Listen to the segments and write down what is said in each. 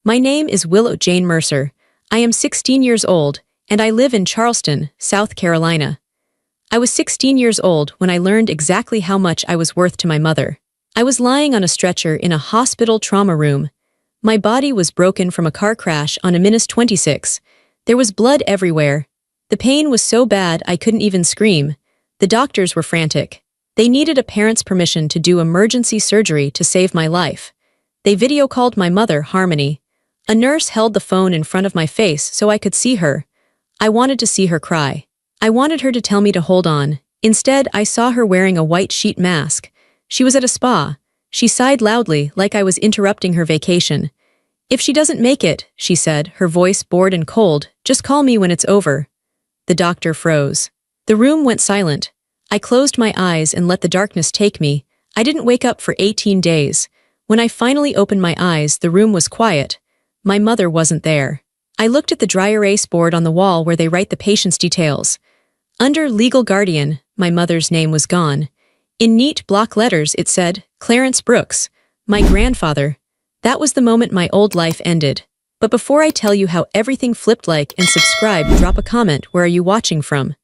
My name is Willow Jane Mercer. I am 16 years old, and I live in Charleston, South Carolina. I was 16 years old when I learned exactly how much I was worth to my mother. I was lying on a stretcher in a hospital trauma room. My body was broken from a car crash on a minus 26. There was blood everywhere. The pain was so bad I couldn't even scream. The doctors were frantic. They needed a parent's permission to do emergency surgery to save my life. They video called my mother, Harmony. A nurse held the phone in front of my face so I could see her. I wanted to see her cry. I wanted her to tell me to hold on. Instead, I saw her wearing a white sheet mask. She was at a spa. She sighed loudly, like I was interrupting her vacation. "If she doesn't make it," she said, her voice bored and cold, "just call me when it's over." The doctor froze. The room went silent. I closed my eyes and let the darkness take me. I didn't wake up for 18 days. When I finally opened my eyes, the room was quiet. My mother wasn't there. I looked at the dry erase board on the wall where they write the patient's details. Under legal guardian, my mother's name was gone. In neat block letters it said, Clarence Brooks, my grandfather. That was the moment my old life ended. But before I tell you how everything flipped, like and subscribe, drop a comment. Where are you watching from?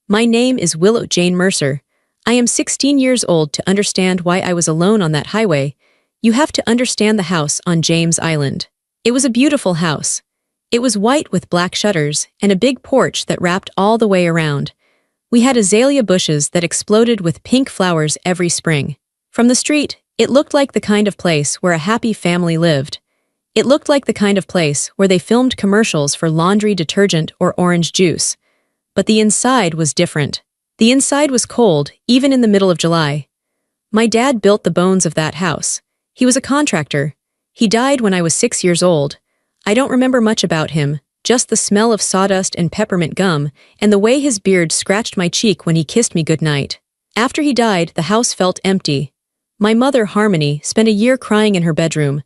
My name is Willow Jane Mercer. I am 16 years old. To understand why I was alone on that highway, you have to understand the house on James Island. It was a beautiful house. It was white with black shutters and a big porch that wrapped all the way around. We had azalea bushes that exploded with pink flowers every spring. From the street, it looked like the kind of place where a happy family lived. It looked like the kind of place where they filmed commercials for laundry detergent or orange juice. But the inside was different. The inside was cold, even in the middle of July. My dad built the bones of that house. He was a contractor. He died when I was 6 years old. I don't remember much about him, just the smell of sawdust and peppermint gum, and the way his beard scratched my cheek when he kissed me goodnight. After he died, the house felt empty. My mother, Harmony, spent a year crying in her bedroom.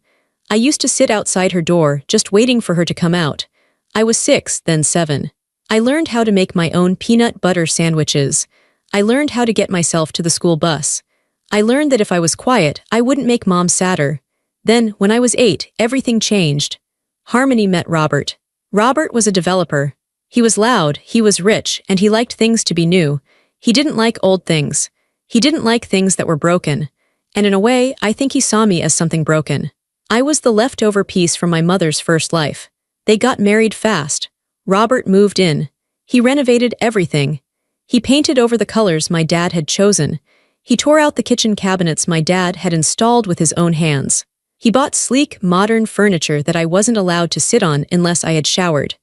I used to sit outside her door, just waiting for her to come out. I was 6, then 7. I learned how to make my own peanut butter sandwiches. I learned how to get myself to the school bus. I learned that if I was quiet, I wouldn't make Mom sadder. Then, when I was 8, everything changed. Harmony met Robert. Robert was a developer. He was loud, he was rich, and he liked things to be new. He didn't like old things. He didn't like things that were broken. And in a way, I think he saw me as something broken. I was the leftover piece from my mother's first life. They got married fast. Robert moved in. He renovated everything. He painted over the colors my dad had chosen. He tore out the kitchen cabinets my dad had installed with his own hands. He bought sleek, modern furniture that I wasn't allowed to sit on unless I had showered.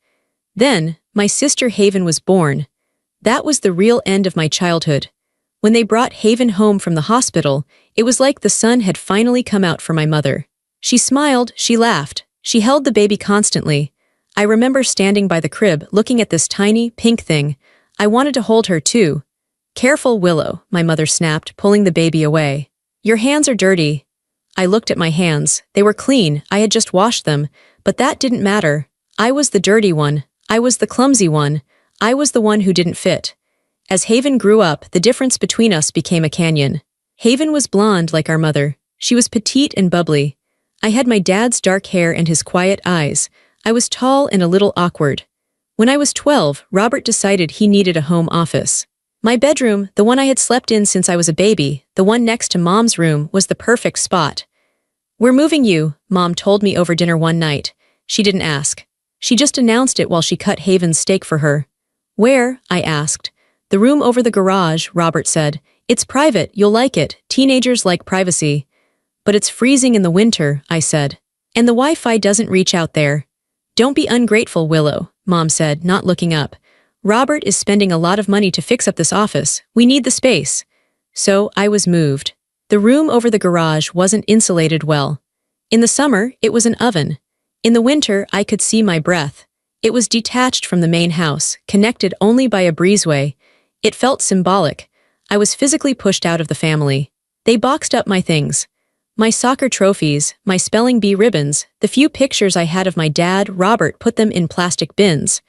Then, my sister Haven was born. That was the real end of my childhood. When they brought Haven home from the hospital, it was like the sun had finally come out for my mother. She smiled, she laughed, she held the baby constantly. I remember standing by the crib looking at this tiny, pink thing. I wanted to hold her too. "Careful, Willow," my mother snapped, pulling the baby away. "Your hands are dirty." I looked at my hands. They were clean, I had just washed them, but that didn't matter. I was the dirty one. I was the clumsy one. I was the one who didn't fit. As Haven grew up, the difference between us became a canyon. Haven was blonde like our mother. She was petite and bubbly. I had my dad's dark hair and his quiet eyes. I was tall and a little awkward. When I was 12, Robert decided he needed a home office. My bedroom, the one I had slept in since I was a baby, the one next to Mom's room, was the perfect spot. "We're moving you," Mom told me over dinner one night. She didn't ask. She just announced it while she cut Haven's steak for her. "Where?" I asked. "The room over the garage," Robert said. "It's private, you'll like it. Teenagers like privacy." "But it's freezing in the winter," I said. "And the Wi-Fi doesn't reach out there." "Don't be ungrateful, Willow," Mom said, not looking up. "Robert is spending a lot of money to fix up this office. We need the space." So I was moved. The room over the garage wasn't insulated well. In the summer, it was an oven. In the winter, I could see my breath. It was detached from the main house, connected only by a breezeway. It felt symbolic. I was physically pushed out of the family. They boxed up my things. My soccer trophies, my spelling bee ribbons, the few pictures I had of my dad, Robert, put them in plastic bins.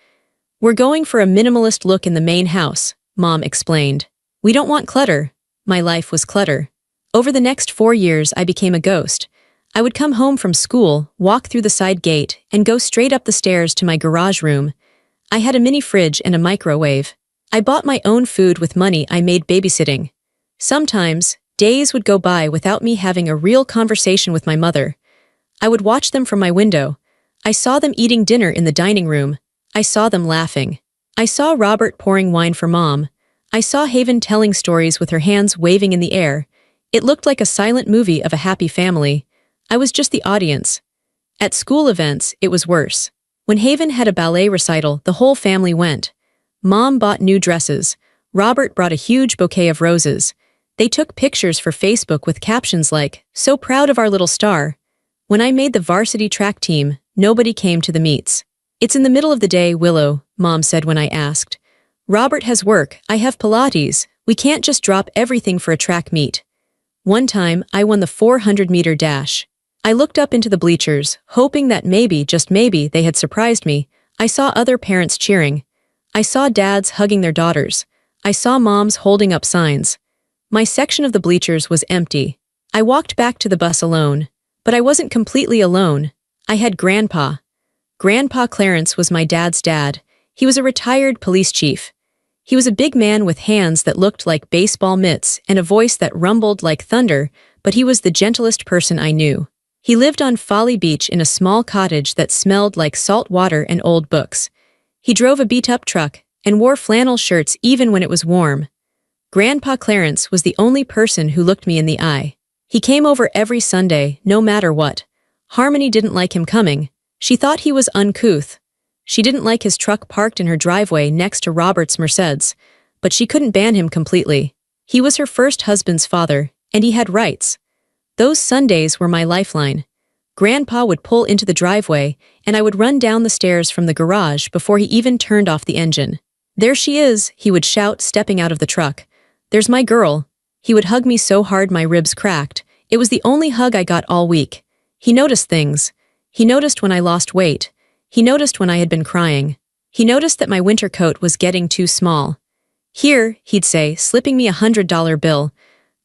"We're going for a minimalist look in the main house," Mom explained. "We don't want clutter." My life was clutter. Over the next 4 years, I became a ghost. I would come home from school, walk through the side gate, and go straight up the stairs to my garage room. I had a mini fridge and a microwave. I bought my own food with money I made babysitting. Sometimes, days would go by without me having a real conversation with my mother. I would watch them from my window. I saw them eating dinner in the dining room. I saw them laughing. I saw Robert pouring wine for Mom. I saw Haven telling stories with her hands waving in the air. It looked like a silent movie of a happy family. I was just the audience. At school events, it was worse. When Haven had a ballet recital, the whole family went. Mom bought new dresses. Robert brought a huge bouquet of roses. They took pictures for Facebook with captions like, "So proud of our little star." When I made the varsity track team, nobody came to the meets. "It's in the middle of the day, Willow," Mom said when I asked. "Robert has work, I have Pilates. We can't just drop everything for a track meet." One time, I won the 400-meter dash. I looked up into the bleachers, hoping that maybe, just maybe, they had surprised me. I saw other parents cheering. I saw dads hugging their daughters. I saw moms holding up signs. My section of the bleachers was empty. I walked back to the bus alone. But I wasn't completely alone. I had Grandpa. Grandpa Clarence was my dad's dad. He was a retired police chief. He was a big man with hands that looked like baseball mitts and a voice that rumbled like thunder, but he was the gentlest person I knew. He lived on Folly Beach in a small cottage that smelled like salt water and old books. He drove a beat-up truck and wore flannel shirts even when it was warm. Grandpa Clarence was the only person who looked me in the eye. He came over every Sunday, no matter what. Harmony didn't like him coming. She thought he was uncouth. She didn't like his truck parked in her driveway next to Robert's Mercedes, but she couldn't ban him completely. He was her first husband's father, and he had rights. Those Sundays were my lifeline. Grandpa would pull into the driveway, and I would run down the stairs from the garage before he even turned off the engine. "There she is," he would shout, stepping out of the truck. "There's my girl." He would hug me so hard my ribs cracked. It was the only hug I got all week. He noticed things. He noticed when I lost weight. He noticed when I had been crying. He noticed that my winter coat was getting too small. "Here," he'd say, slipping me $100 bill.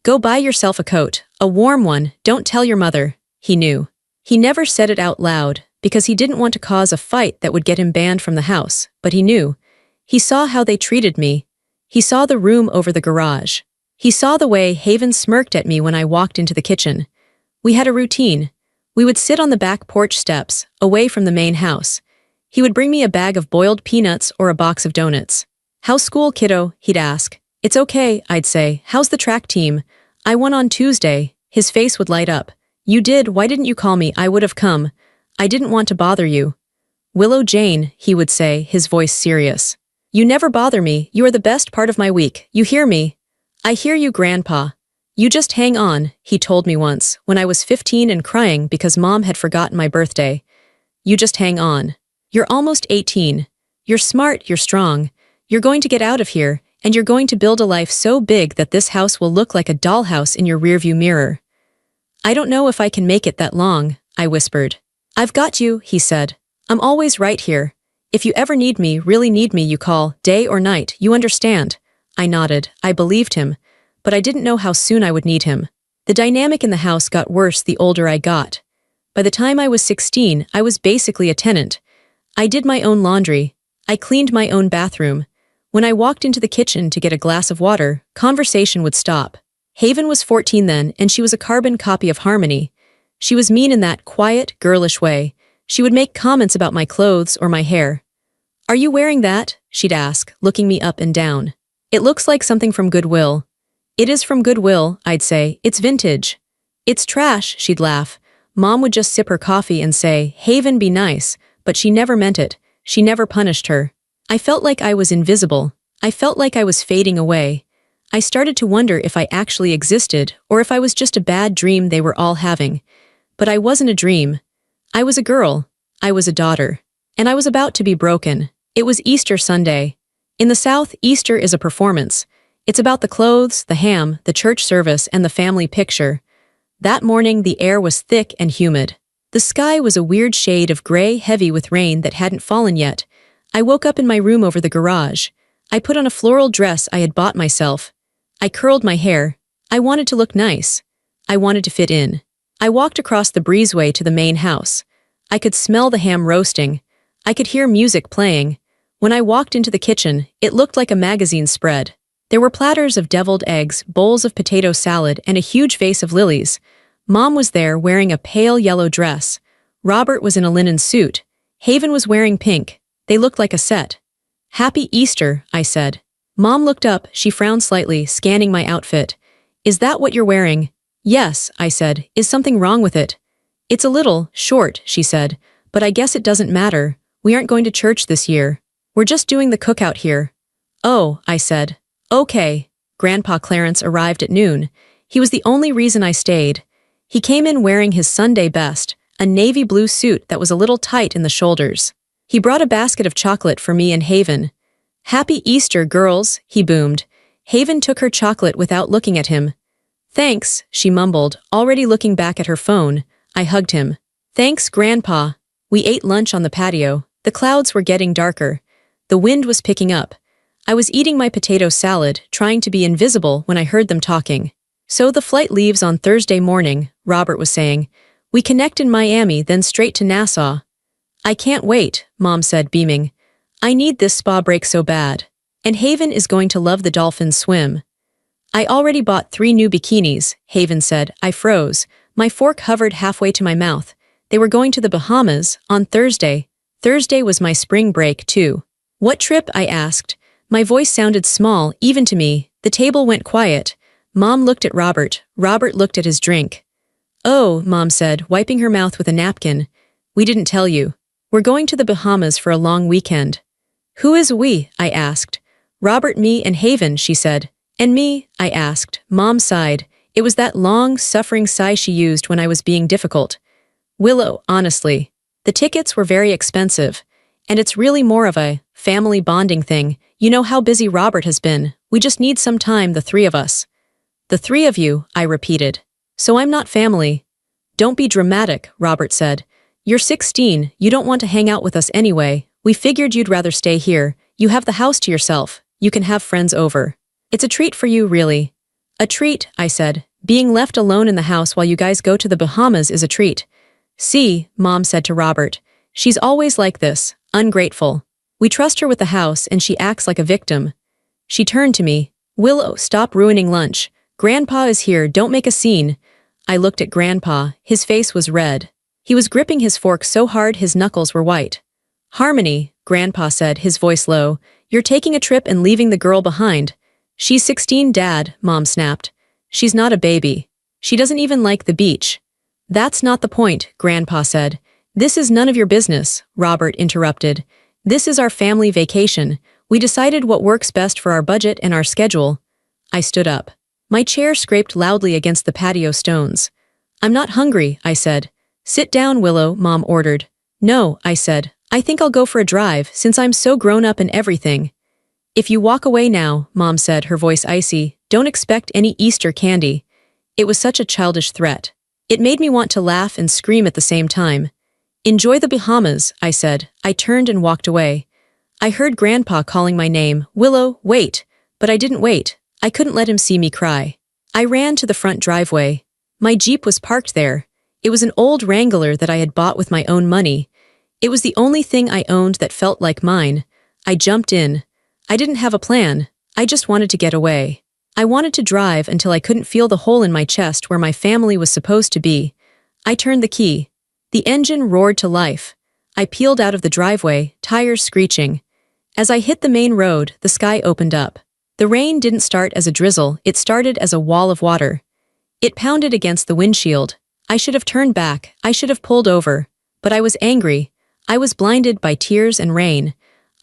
"Go buy yourself a coat, a warm one, don't tell your mother." He knew. He never said it out loud, because he didn't want to cause a fight that would get him banned from the house, but he knew. He saw how they treated me. He saw the room over the garage. He saw the way Haven smirked at me when I walked into the kitchen. We had a routine. We would sit on the back porch steps, away from the main house. He would bring me a bag of boiled peanuts or a box of donuts. "How's school, kiddo?" he'd ask. "It's okay," I'd say. "How's the track team?" "I won on Tuesday." His face would light up. "You did? Why didn't you call me? I would have come. I didn't want to bother you." "Willow Jane," he would say, his voice serious. "You never bother me. You are the best part of my week. You hear me?" "I hear you, Grandpa." "You just hang on," he told me once, when I was 15 and crying because Mom had forgotten my birthday. "You just hang on. You're almost 18. You're smart, you're strong. You're going to get out of here, and you're going to build a life so big that this house will look like a dollhouse in your rearview mirror." "I don't know if I can make it that long," I whispered. "I've got you," he said. "I'm always right here. If you ever need me, really need me, you call, day or night, you understand?" I nodded. I believed him, but I didn't know how soon I would need him. The dynamic in the house got worse the older I got. By the time I was 16, I was basically a tenant. I did my own laundry. I cleaned my own bathroom. When I walked into the kitchen to get a glass of water, conversation would stop. Haven was 14 then, and she was a carbon copy of Harmony. She was mean in that quiet, girlish way. She would make comments about my clothes or my hair. "Are you wearing that?" she'd ask, looking me up and down. "It looks like something from Goodwill." "It is from Goodwill," I'd say. "It's vintage." "It's trash," she'd laugh. Mom would just sip her coffee and say, "Haven, be nice," but she never meant it. She never punished her. I felt like I was invisible. I felt like I was fading away. I started to wonder if I actually existed, or if I was just a bad dream they were all having. But I wasn't a dream. I was a girl. I was a daughter. And I was about to be broken. It was Easter Sunday. In the South, Easter is a performance. It's about the clothes, the ham, the church service, and the family picture. That morning, the air was thick and humid. The sky was a weird shade of gray, heavy with rain that hadn't fallen yet. I woke up in my room over the garage. I put on a floral dress I had bought myself. I curled my hair. I wanted to look nice. I wanted to fit in. I walked across the breezeway to the main house. I could smell the ham roasting. I could hear music playing. When I walked into the kitchen, it looked like a magazine spread. There were platters of deviled eggs, bowls of potato salad, and a huge vase of lilies. Mom was there wearing a pale yellow dress. Robert was in a linen suit. Haven was wearing pink. They looked like a set. "Happy Easter," I said. Mom looked up, she frowned slightly, scanning my outfit. "Is that what you're wearing?" "Yes," I said. "Is something wrong with it?" "It's a little short," she said, "but I guess it doesn't matter. We aren't going to church this year. We're just doing the cookout here." "Oh," I said. "Okay." Grandpa Clarence arrived at noon. He was the only reason I stayed. He came in wearing his Sunday best, a navy blue suit that was a little tight in the shoulders. He brought a basket of chocolate for me and Haven. "Happy Easter, girls," he boomed. Haven took her chocolate without looking at him. "Thanks," she mumbled, already looking back at her phone. I hugged him. "Thanks, Grandpa." We ate lunch on the patio. The clouds were getting darker. The wind was picking up. I was eating my potato salad, trying to be invisible when I heard them talking. "So the flight leaves on Thursday morning," Robert was saying. "We connect in Miami, then straight to Nassau." "I can't wait," Mom said, beaming. "I need this spa break so bad. And Haven is going to love the dolphin swim." "I already bought 3 new bikinis," Haven said. I froze. My fork hovered halfway to my mouth. They were going to the Bahamas on Thursday. Thursday was my spring break, too. "What trip?" I asked. My voice sounded small, even to me. The table went quiet. Mom looked at Robert. Robert looked at his drink. "Oh," Mom said, wiping her mouth with a napkin. "We didn't tell you. We're going to the Bahamas for a long weekend." "Who is we?" I asked. "Robert, me, and Haven," she said. "And me?" I asked. Mom sighed. It was that long, suffering sigh she used when I was being difficult. "Willow, honestly. The tickets were very expensive. And it's really more of a family bonding thing. You know how busy Robert has been. We just need some time, the 3 of us." "The 3 of you," I repeated. "So I'm not family." "Don't be dramatic," Robert said. "You're 16, you don't want to hang out with us anyway. We figured you'd rather stay here. You have the house to yourself. You can have friends over. It's a treat for you, really." "A treat," I said. "Being left alone in the house while you guys go to the Bahamas is a treat." "See," Mom said to Robert. "She's always like this, ungrateful. We trust her with the house and she acts like a victim." She turned to me. "Willow, stop ruining lunch. Grandpa is here, don't make a scene." I looked at Grandpa. His face was red. He was gripping his fork so hard his knuckles were white. "Harmony," Grandpa said, his voice low. "You're taking a trip and leaving the girl behind." "She's 16, Dad," Mom snapped. "She's not a baby. She doesn't even like the beach." "That's not the point," Grandpa said. "This is none of your business," Robert interrupted. "This is our family vacation. We decided what works best for our budget and our schedule." I stood up. My chair scraped loudly against the patio stones. "I'm not hungry," I said. "Sit down, Willow," Mom ordered. "No," I said. "I think I'll go for a drive, since I'm so grown up and everything." "If you walk away now," Mom said, her voice icy, "don't expect any Easter candy." It was such a childish threat. It made me want to laugh and scream at the same time. "Enjoy the Bahamas," I said. I turned and walked away. I heard Grandpa calling my name, "Willow, wait." But I didn't wait. I couldn't let him see me cry. I ran to the front driveway. My Jeep was parked there. It was an old Wrangler that I had bought with my own money. It was the only thing I owned that felt like mine. I jumped in. I didn't have a plan. I just wanted to get away. I wanted to drive until I couldn't feel the hole in my chest where my family was supposed to be. I turned the key. The engine roared to life. I peeled out of the driveway, tires screeching. As I hit the main road, the sky opened up. The rain didn't start as a drizzle, it started as a wall of water. It pounded against the windshield. I should have turned back, I should have pulled over. But I was angry. I was blinded by tears and rain.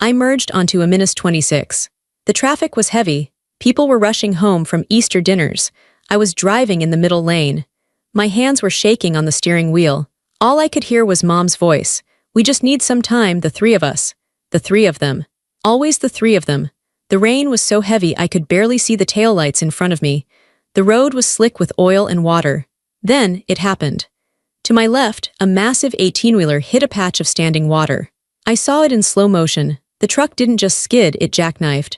I merged onto a -26. The traffic was heavy. People were rushing home from Easter dinners. I was driving in the middle lane. My hands were shaking on the steering wheel. All I could hear was Mom's voice. "We just need some time, the 3 of us." The 3 of them. Always the 3 of them. The rain was so heavy I could barely see the taillights in front of me. The road was slick with oil and water. Then, it happened. To my left, a massive 18-wheeler hit a patch of standing water. I saw it in slow motion. The truck didn't just skid, it jackknifed.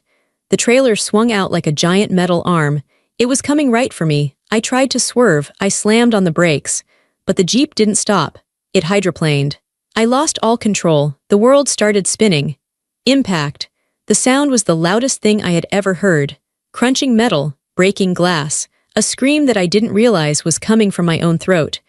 The trailer swung out like a giant metal arm. It was coming right for me. I tried to swerve, I slammed on the brakes. But the Jeep didn't stop. It hydroplaned. I lost all control. The world started spinning. Impact. The sound was the loudest thing I had ever heard. Crunching metal, breaking glass. A scream that I didn't realize was coming from my own throat.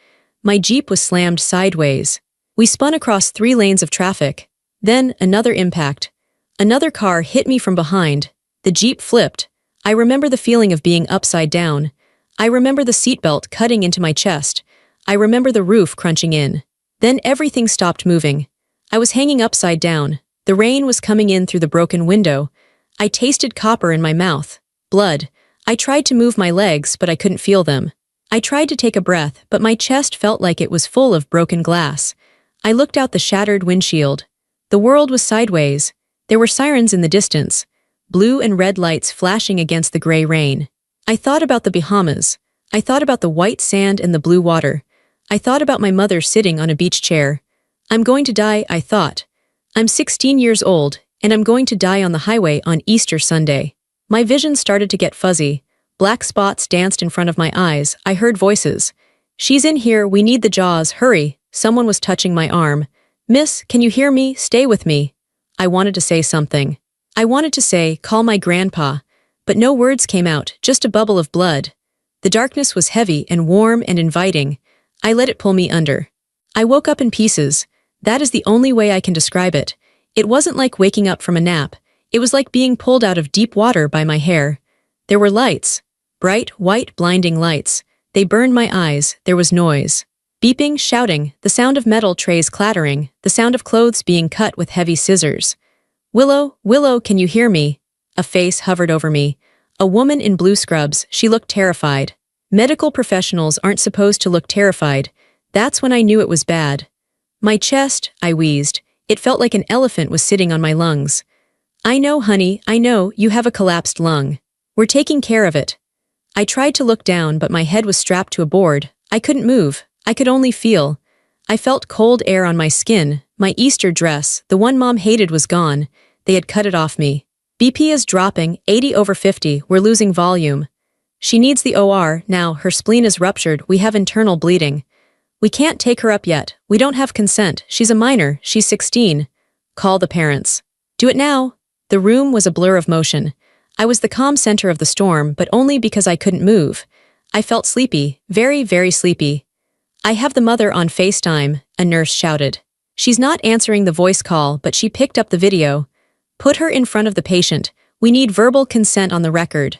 My Jeep was slammed sideways. We spun across 3 lanes of traffic. Then, another impact. Another car hit me from behind. The Jeep flipped. I remember the feeling of being upside down. I remember the seatbelt cutting into my chest. I remember the roof crunching in. Then everything stopped moving. I was hanging upside down. The rain was coming in through the broken window. I tasted copper in my mouth. Blood. I tried to move my legs, but I couldn't feel them. I tried to take a breath, but my chest felt like it was full of broken glass. I looked out the shattered windshield. The world was sideways. There were sirens in the distance. Blue and red lights flashing against the gray rain. I thought about the Bahamas. I thought about the white sand and the blue water. I thought about my mother sitting on a beach chair. I'm going to die, I thought. I'm 16 years old, and I'm going to die on the highway on Easter Sunday. My vision started to get fuzzy. Black spots danced in front of my eyes. I heard voices. She's in here, we need the jaws, hurry. Someone was touching my arm. Miss, can you hear me? Stay with me. I wanted to say something. I wanted to say, call my grandpa. But no words came out, just a bubble of blood. The darkness was heavy and warm and inviting. I let it pull me under. I woke up in pieces. That is the only way I can describe it. It wasn't like waking up from a nap. It was like being pulled out of deep water by my hair. There were lights. Bright, white, blinding lights. They burned my eyes. There was noise. Beeping, shouting, the sound of metal trays clattering, the sound of clothes being cut with heavy scissors. Willow, Willow, can you hear me? A face hovered over me. A woman in blue scrubs, she looked terrified. Medical professionals aren't supposed to look terrified. That's when I knew it was bad. My chest, I wheezed. It felt like an elephant was sitting on my lungs. I know, honey, I know, you have a collapsed lung. We're taking care of it. I tried to look down, but my head was strapped to a board. I couldn't move. I could only feel. I felt cold air on my skin. My Easter dress, the one Mom hated, was gone. They had cut it off me. BP is dropping, 80/50, we're losing volume. She needs the OR, now, her spleen is ruptured, we have internal bleeding. We can't take her up yet, we don't have consent, she's a minor, she's 16. Call the parents. Do it now. The room was a blur of motion. I was the calm center of the storm, but only because I couldn't move. I felt sleepy, very, very sleepy. I have the mother on FaceTime, a nurse shouted. She's not answering the voice call, but she picked up the video. Put her in front of the patient. We need verbal consent on the record.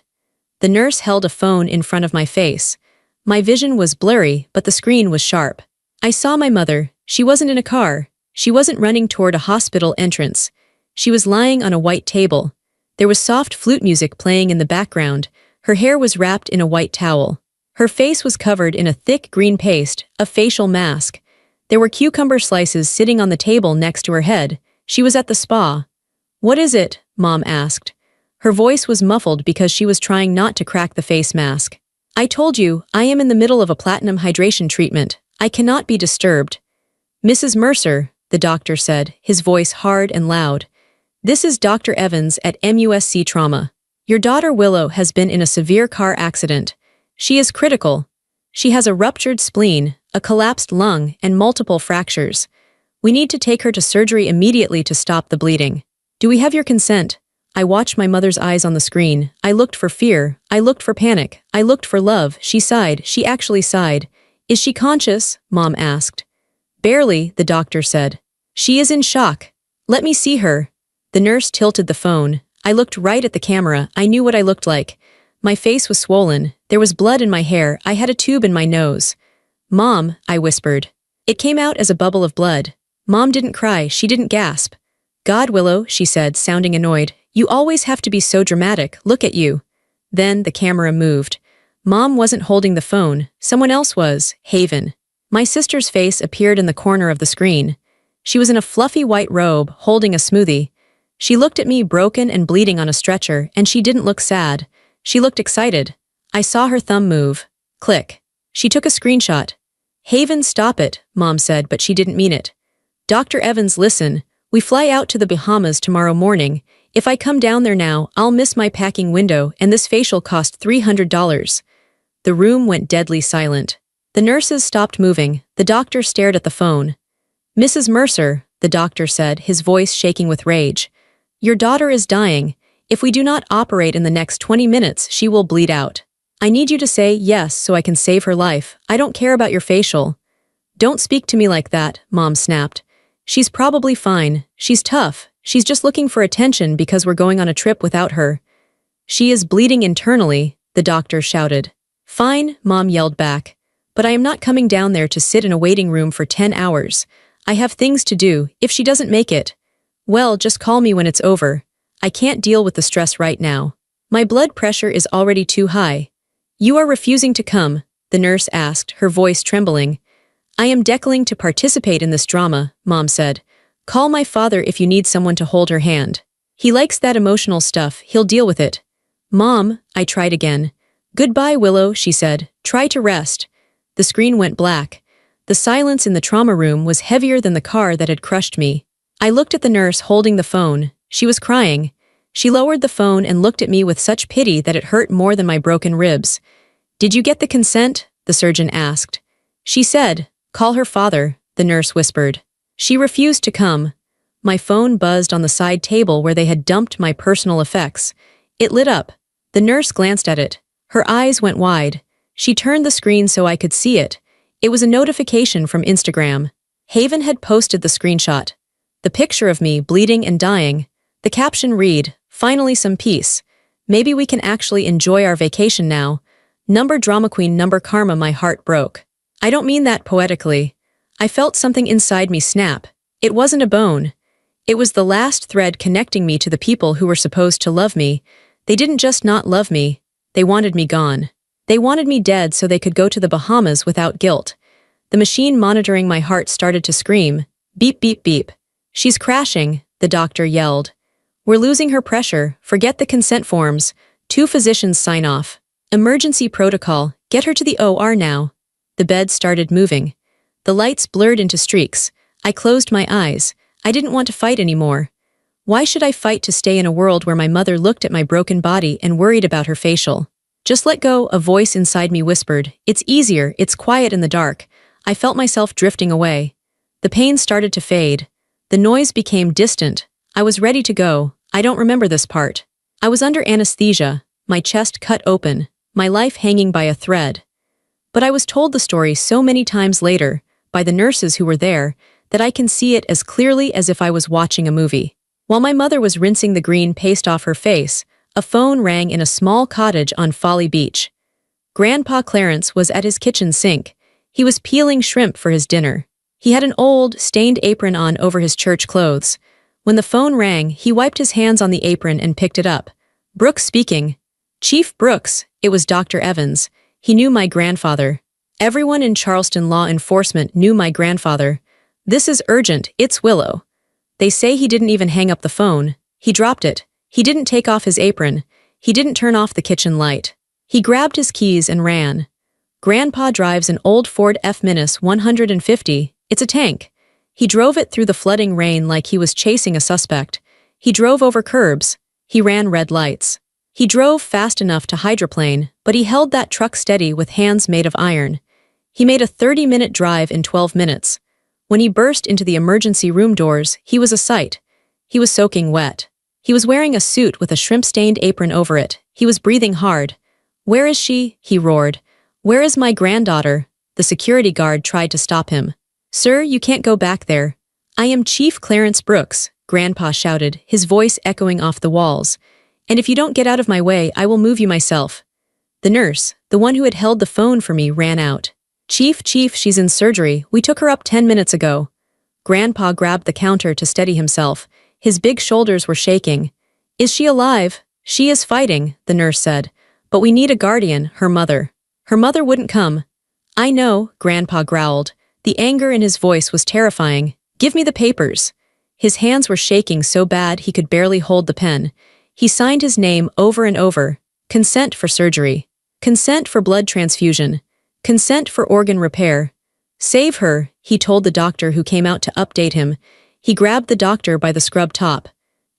The nurse held a phone in front of my face. My vision was blurry, but the screen was sharp. I saw my mother. She wasn't in a car. She wasn't running toward a hospital entrance. She was lying on a white table. There was soft flute music playing in the background. Her hair was wrapped in a white towel. Her face was covered in a thick green paste, a facial mask. There were cucumber slices sitting on the table next to her head. She was at the spa. What is it? Mom asked. Her voice was muffled because she was trying not to crack the face mask. I told you, I am in the middle of a platinum hydration treatment. I cannot be disturbed. Mrs. Mercer, the doctor said, his voice hard and loud. This is Dr. Evans at MUSC Trauma. Your daughter Willow has been in a severe car accident. She is critical. She has a ruptured spleen, a collapsed lung, and multiple fractures. We need to take her to surgery immediately to stop the bleeding. Do we have your consent? I watched my mother's eyes on the screen. I looked for fear. I looked for panic. I looked for love. She sighed. She actually sighed. Is she conscious? Mom asked. Barely, the doctor said. She is in shock. Let me see her. The nurse tilted the phone. I looked right at the camera. I knew what I looked like. My face was swollen. There was blood in my hair. I had a tube in my nose. Mom, I whispered. It came out as a bubble of blood. Mom didn't cry. She didn't gasp. God, Willow, she said, sounding annoyed. You always have to be so dramatic. Look at you. Then the camera moved. Mom wasn't holding the phone. Someone else was. Haven. My sister's face appeared in the corner of the screen. She was in a fluffy white robe, holding a smoothie. She looked at me broken and bleeding on a stretcher, and she didn't look sad. She looked excited. I saw her thumb move. Click. She took a screenshot. Haven, stop it, Mom said, but she didn't mean it. Dr. Evans, listen. We fly out to the Bahamas tomorrow morning. If I come down there now, I'll miss my packing window, and this facial cost $300. The room went deadly silent. The nurses stopped moving. The doctor stared at the phone. Mrs. Mercer, the doctor said, his voice shaking with rage. Your daughter is dying. If we do not operate in the next 20 minutes, she will bleed out. I need you to say yes so I can save her life. I don't care about your facial. Don't speak to me like that, Mom snapped. She's probably fine. She's tough. She's just looking for attention because we're going on a trip without her. She is bleeding internally, the doctor shouted. Fine, Mom yelled back. But I am not coming down there to sit in a waiting room for 10 hours. I have things to do. If she doesn't make it, well, just call me when it's over. I can't deal with the stress right now. My blood pressure is already too high. You are refusing to come, the nurse asked, her voice trembling. I am declining to participate in this drama, Mom said. Call my father if you need someone to hold her hand. He likes that emotional stuff, he'll deal with it. Mom, I tried again. Goodbye, Willow, she said. Try to rest. The screen went black. The silence in the trauma room was heavier than the car that had crushed me. I looked at the nurse holding the phone. She was crying. She lowered the phone and looked at me with such pity that it hurt more than my broken ribs. Did you get the consent? The surgeon asked. She said, call her father, the nurse whispered. She refused to come. My phone buzzed on the side table where they had dumped my personal effects. It lit up. The nurse glanced at it. Her eyes went wide. She turned the screen so I could see it. It was a notification from Instagram. Haven had posted the screenshot. The picture of me bleeding and dying. The caption read, finally some peace. Maybe we can actually enjoy our vacation now. Number drama queen, number karma. My heart broke. I don't mean that poetically. I felt something inside me snap. It wasn't a bone. It was the last thread connecting me to the people who were supposed to love me. They didn't just not love me. They wanted me gone. They wanted me dead so they could go to the Bahamas without guilt. The machine monitoring my heart started to scream. Beep, beep, beep. She's crashing, the doctor yelled. We're losing her pressure. Forget the consent forms. 2 physicians sign off. Emergency protocol. Get her to the OR now. The bed started moving. The lights blurred into streaks. I closed my eyes. I didn't want to fight anymore. Why should I fight to stay in a world where my mother looked at my broken body and worried about her facial? Just let go, a voice inside me whispered. It's easier, it's quiet in the dark. I felt myself drifting away. The pain started to fade. The noise became distant. I was ready to go. I don't remember this part. I was under anesthesia, my chest cut open, my life hanging by a thread. But I was told the story so many times later, by the nurses who were there, that I can see it as clearly as if I was watching a movie. While my mother was rinsing the green paste off her face, a phone rang in a small cottage on Folly Beach. Grandpa Clarence was at his kitchen sink. He was peeling shrimp for his dinner. He had an old, stained apron on over his church clothes. When the phone rang, he wiped his hands on the apron and picked it up. Brooks speaking. Chief Brooks, it was Dr. Evans. He knew my grandfather. Everyone in Charleston law enforcement knew my grandfather. This is urgent, it's Willow. They say he didn't even hang up the phone. He dropped it. He didn't take off his apron. He didn't turn off the kitchen light. He grabbed his keys and ran. Grandpa drives an old Ford F-150. It's a tank. He drove it through the flooding rain like he was chasing a suspect. He drove over curbs. He ran red lights. He drove fast enough to hydroplane, but he held that truck steady with hands made of iron. He made a 30-minute drive in 12 minutes. When he burst into the emergency room doors, he was a sight. He was soaking wet. He was wearing a suit with a shrimp-stained apron over it. He was breathing hard. Where is she? He roared. Where is my granddaughter? The security guard tried to stop him. Sir, you can't go back there. I am Chief Clarence Brooks, Grandpa shouted, his voice echoing off the walls. And if you don't get out of my way, I will move you myself. The nurse, the one who had held the phone for me, ran out. Chief, she's in surgery. We took her up 10 minutes ago. Grandpa grabbed the counter to steady himself. His big shoulders were shaking. Is she alive? She is fighting, the nurse said. But we need a guardian, her mother. Her mother wouldn't come. I know, Grandpa growled. The anger in his voice was terrifying. Give me the papers. His hands were shaking so bad he could barely hold the pen. He signed his name over and over. Consent for surgery. Consent for blood transfusion. Consent for organ repair. Save her, he told the doctor who came out to update him. He grabbed the doctor by the scrub top.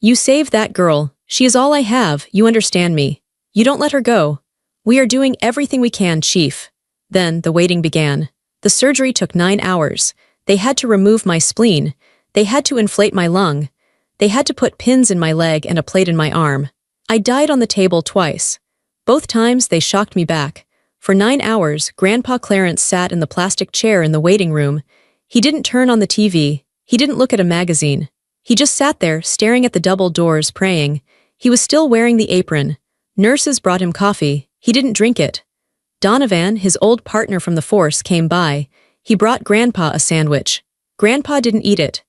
You save that girl. She is all I have, you understand me. You don't let her go. We are doing everything we can, Chief. Then the waiting began. The surgery took 9 hours. They had to remove my spleen. They had to inflate my lung. They had to put pins in my leg and a plate in my arm. I died on the table twice. Both times they shocked me back. For 9 hours, Grandpa Clarence sat in the plastic chair in the waiting room. He didn't turn on the TV. He didn't look at a magazine. He just sat there, staring at the double doors, praying. He was still wearing the apron. Nurses brought him coffee. He didn't drink it. Donovan, his old partner from the force, came by. He brought Grandpa a sandwich. Grandpa didn't eat it.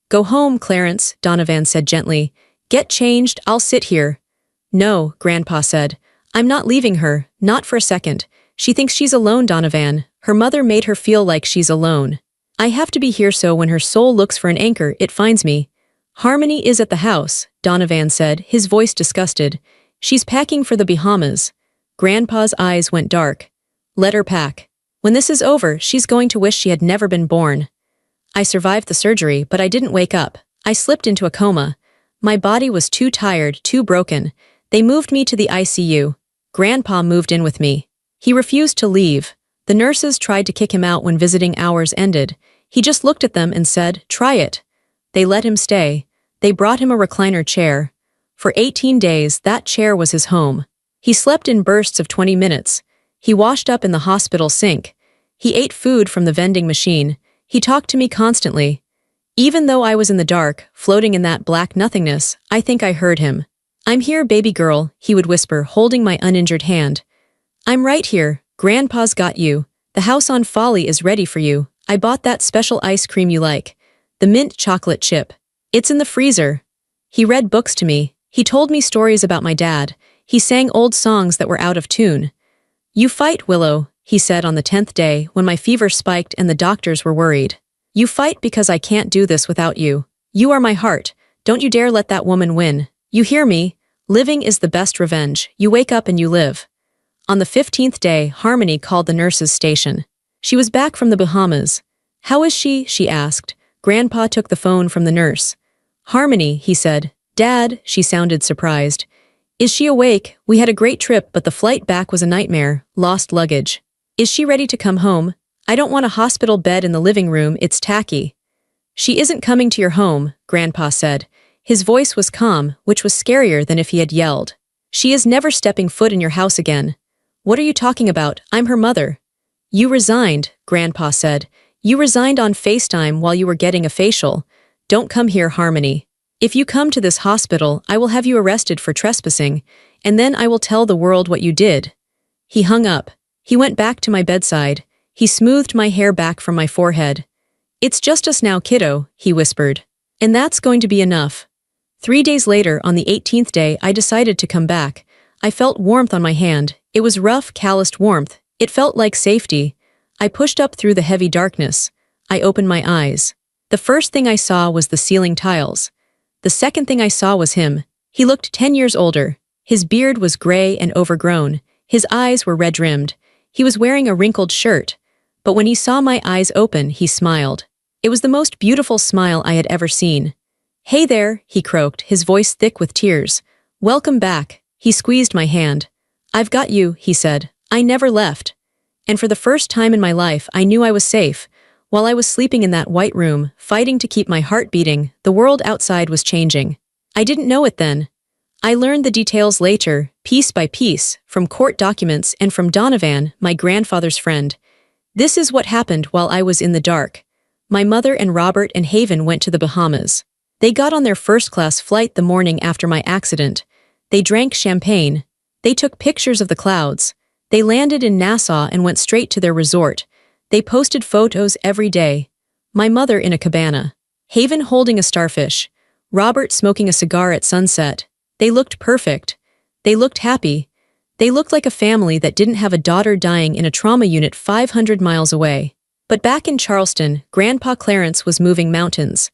"Go home, Clarence," Donovan said gently. "Get changed, I'll sit here." "No," Grandpa said. "I'm not leaving her, not for a second. She thinks she's alone, Donovan. Her mother made her feel like she's alone. I have to be here so when her soul looks for an anchor, it finds me." "Harmony is at the house," Donovan said, his voice disgusted. "She's packing for the Bahamas." Grandpa's eyes went dark. "Let her pack. When this is over, she's going to wish she had never been born." I survived the surgery, but I didn't wake up. I slipped into a coma. My body was too tired, too broken. They moved me to the ICU. Grandpa moved in with me. He refused to leave. The nurses tried to kick him out when visiting hours ended. He just looked at them and said, "Try it." They let him stay. They brought him a recliner chair. For 18 days, that chair was his home. He slept in bursts of 20 minutes. He washed up in the hospital sink. He ate food from the vending machine. He talked to me constantly. Even though I was in the dark, floating in that black nothingness, I think I heard him. "I'm here, baby girl," he would whisper, holding my uninjured hand. "I'm right here. Grandpa's got you. The house on Folly is ready for you. I bought that special ice cream you like. The mint chocolate chip. It's in the freezer." He read books to me. He told me stories about my dad. He sang old songs that were out of tune. "You fight, Willow," he said on the 10th day when my fever spiked and the doctors were worried. "You fight because I can't do this without you. You are my heart. Don't you dare let that woman win. You hear me? Living is the best revenge. You wake up and you live." On the 15th day, Harmony called the nurse's station. She was back from the Bahamas. "How is she?" she asked. Grandpa took the phone from the nurse. "Harmony," he said. "Dad," she sounded surprised. "Is she awake? We had a great trip, but the flight back was a nightmare. Lost luggage. Is she ready to come home? I don't want a hospital bed in the living room, it's tacky." "She isn't coming to your home," Grandpa said. His voice was calm, which was scarier than if he had yelled. "She is never stepping foot in your house again." "What are you talking about? I'm her mother." "You resigned," Grandpa said. "You resigned on FaceTime while you were getting a facial. Don't come here, Harmony. If you come to this hospital, I will have you arrested for trespassing, and then I will tell the world what you did." He hung up. He went back to my bedside. He smoothed my hair back from my forehead. "It's just us now, kiddo," he whispered. "And that's going to be enough." 3 days later, on the 18th day, I decided to come back. I felt warmth on my hand. It was rough, calloused warmth. It felt like safety. I pushed up through the heavy darkness. I opened my eyes. The first thing I saw was the ceiling tiles. The second thing I saw was him. He looked 10 years older. His beard was gray and overgrown. His eyes were red-rimmed. He was wearing a wrinkled shirt. But when he saw my eyes open, he smiled. It was the most beautiful smile I had ever seen. "Hey there," he croaked, his voice thick with tears. "Welcome back." He squeezed my hand. "I've got you," he said. "I never left." And for the first time in my life, I knew I was safe. While I was sleeping in that white room, fighting to keep my heart beating, the world outside was changing. I didn't know it then. I learned the details later, piece by piece, from court documents and from Donovan, my grandfather's friend. This is what happened while I was in the dark. My mother and Robert and Haven went to the Bahamas. They got on their first-class flight the morning after my accident. They drank champagne. They took pictures of the clouds. They landed in Nassau and went straight to their resort. They posted photos every day. My mother in a cabana. Haven holding a starfish. Robert smoking a cigar at sunset. They looked perfect. They looked happy. They looked like a family that didn't have a daughter dying in a trauma unit 500 miles away. But back in Charleston, Grandpa Clarence was moving mountains.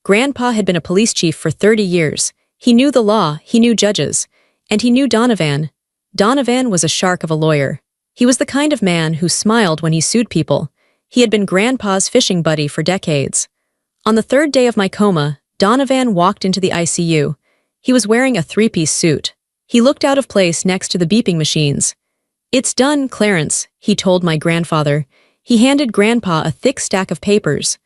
Grandpa had been a police chief for 30 years. He knew the law, he knew judges. And he knew Donovan. Donovan was a shark of a lawyer. He was the kind of man who smiled when he sued people. He had been Grandpa's fishing buddy for decades. On the 3rd day of my coma, Donovan walked into the ICU. He was wearing a 3-piece suit. He looked out of place next to the beeping machines. It's done, Clarence, he told my grandfather. He handed Grandpa a thick stack of papers.